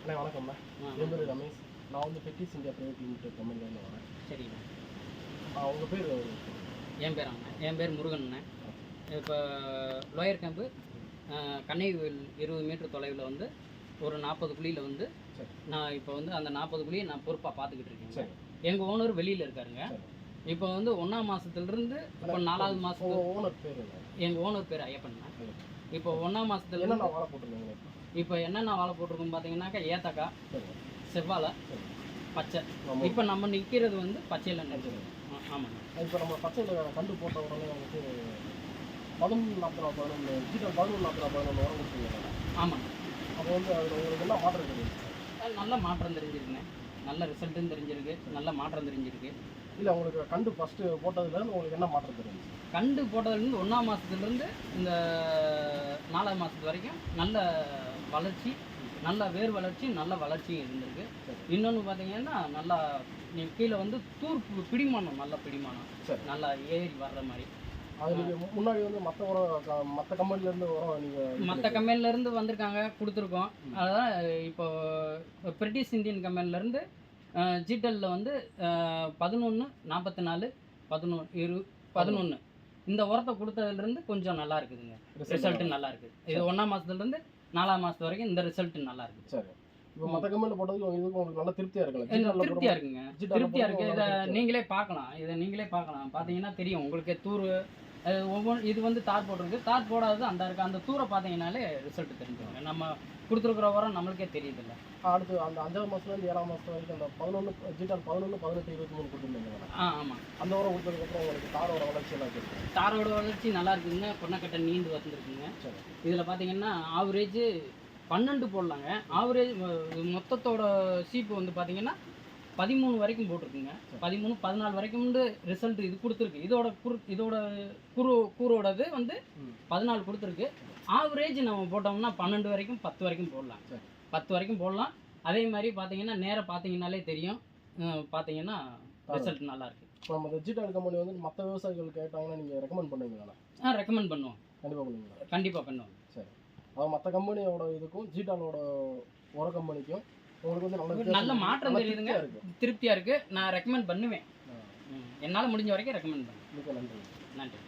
அண்ணா வணக்கம்ண்ணா. என் பேர் ரமேஷ். நான் வந்து பெட்டிஸ் இந்தியா பிரைவேட் லிமிடெட் கம்பெனிலேருந்து வரேன். சரிண்ணா. உங்கள் பேர்? என் பேர் முருகன்ண்ணே. இப்போ லோயர் கேம்பு கன்னைவேல் 20 மீட்டர் தொலைவில் வந்து ஒரு 40 குழியில் வந்து நான் இப்போ வந்து அந்த 40 குழியை நான் பொறுப்பாக பார்த்துக்கிட்டு இருக்கேன். எங்கள் ஓனர் வெளியில் இருக்காருங்க. இப்போ வந்து 1ஆம் மாதத்துலேருந்து இப்போ 4ஆவது மாதம். ஓனர் பேர்? எங்கள் ஓனர் பேர் ஐயப்பண்ணா. இப்போ 1ஆம் மாதத்துல என்னென்ன வாழை போட்டுருந்தீங்க? இப்போ என்னென்ன வாழை போட்டிருக்கோம் பார்த்தீங்கன்னாக்கா ஏத்தக்காய், செவ்வாழை, பச்சை. இப்போ நம்ம நிற்கிறது வந்து பச்சையில் நினைச்சிருக்கோம். ஆமாங்க. இப்போ நம்ம பச்சையில் கண்டு போட்ட உடனே வந்துட்டு 1140 ஜீட்டல் 1140 உரம் கொடுத்துருங்க. ஆமாங்க. அப்போ வந்து அதில் உங்களுக்கு என்ன மாற்றம் தெரியுது? நல்ல மாற்றம் தெரிஞ்சிருக்குங்க. நல்ல ரிசல்ட்டும் தெரிஞ்சிருக்கு, நல்ல மாற்றம் தெரிஞ்சிருக்கு. இல்லை, உங்களுக்கு கண்டு ஃபஸ்ட்டு போட்டதுலேருந்து உங்களுக்கு என்ன மாற்றம் தெரியுது? கண்டு போட்டதுலேருந்து 1ஆம் மாதத்துலேருந்து இந்த 4ஆம் மாதத்து வரைக்கும் நல்ல வளர்ச்சி, நல்ல வேர் வளர்ச்சி, நல்ல வளர்ச்சியும் இருந்திருக்கு. இன்னொன்று பார்த்தீங்கன்னா நல்லா கீழே வந்து பிடிமானம், நல்ல பிடிமானம் நல்லா ஏறி வர்ற மாதிரி. அது நீங்கள் முன்னாடி வந்து மற்ற கம்பெனிலேருந்து உரம் நீங்கள் மற்ற கம்பெனிலேருந்து வந்திருக்காங்க, கொடுத்துருக்கோம். அதான் இப்போ பிரிட்டிஷ் இந்தியன் கம்பெனிலேருந்து ஜிடலில் வந்து 11, 44, 11 இந்த உரத்தை கொடுத்ததுலேருந்து கொஞ்சம் நல்லா இருக்குதுங்க. ரிசல்ட்டு நல்லா இருக்குது. இது 1ஆம் மாதத்துலேருந்து 4ஆம் மாதத்து வரைக்கும் இந்த ரிசல்ட்டு நல்லா இருக்குது. சரி. இப்போ மற்ற கம்பெனியில் போட்டதுக்கு இதுக்கு உங்களுக்கு நல்லா திருப்தியாக இருக்குல்ல? திருப்தியாக இருக்குங்க, திருப்தியாக இருக்குது. இதை நீங்களே பார்க்கலாம். பார்த்தீங்கன்னா தெரியும் உங்களுக்கு. ஒவ்வொன்று இது வந்து தார் போட்டிருக்கு. தார் போடாதது அந்த தூரை பார்த்தீங்கன்னாலே ரிசல்ட் தெரிஞ்சுவாங்க. நம்ம கொடுத்துருக்குற உரம் நம்மளுக்கே தெரியுதில்ல. அடுத்து அந்த 5ஆம் மாதத்துலேருந்து 7ஆம் மாதம் வரைக்கும் அந்த 11 ஜீட்டால் 11, 18, 23 கொடுத்துருந்தீங்க. ஆமாம். அந்த உரம் கொடுத்ததுக்கப்புறம் உங்களுக்கு தாரோட வளர்ச்சி எல்லாம் இருக்குது. தாரோட வளர்ச்சி நல்லா இருக்குதுங்க. பொண்ணக்கட்டை நீண்டு வந்துருக்குங்க. இதில் பார்த்தீங்கன்னா ஆவரேஜ் 12 போடலாங்க. ஆவரேஜ் மொத்தத்தோட சீப்பு வந்து பார்த்தீங்கன்னா 13 வரைக்கும் போட்டிருக்குங்க. 13, 14 வரைக்கும் வந்து ரிசல்ட் இது கொடுத்துருக்கு. இதோட கூரோடது வந்து 14 கொடுத்துருக்கு. ஆவரேஜ் நம்ம போட்டோம்னா 12 வரைக்கும் 10 வரைக்கும் போடலாம். 10 வரைக்கும் போடலாம். அதே மாதிரி பார்த்தீங்கன்னா நேராக பார்த்தீங்கன்னாலே தெரியும். பார்த்தீங்கன்னா ரிசல்ட் நல்லா இருக்கு. இப்போ நம்ம ஜிடால் கம்பெனி வந்து மற்ற விவசாயிகள் கேட்டாங்கன்னா நீங்கள் ரெக்கமெண்ட் பண்ணுவீங்களா? ரெக்கமெண்ட் பண்ணுவோம். கண்டிப்பாக பண்ணுவீங்களா? கண்டிப்பாக பண்ணுவோம். சரி. அதாவது மற்ற கம்பெனியோட இதுக்கும் ஜிடாலோட உர கம்பெனிக்கும் உங்களுக்கு வந்து நல்ல மாற்றம் தெரியுதுங்க. திருப்தியாக இருக்குது. நான் ரெக்கமெண்ட் பண்ணுவேன். என்னால் முடிஞ்ச வரைக்கும் ரெக்கமெண்ட் பண்ணுவேன். மிக நன்றி. நன்றி.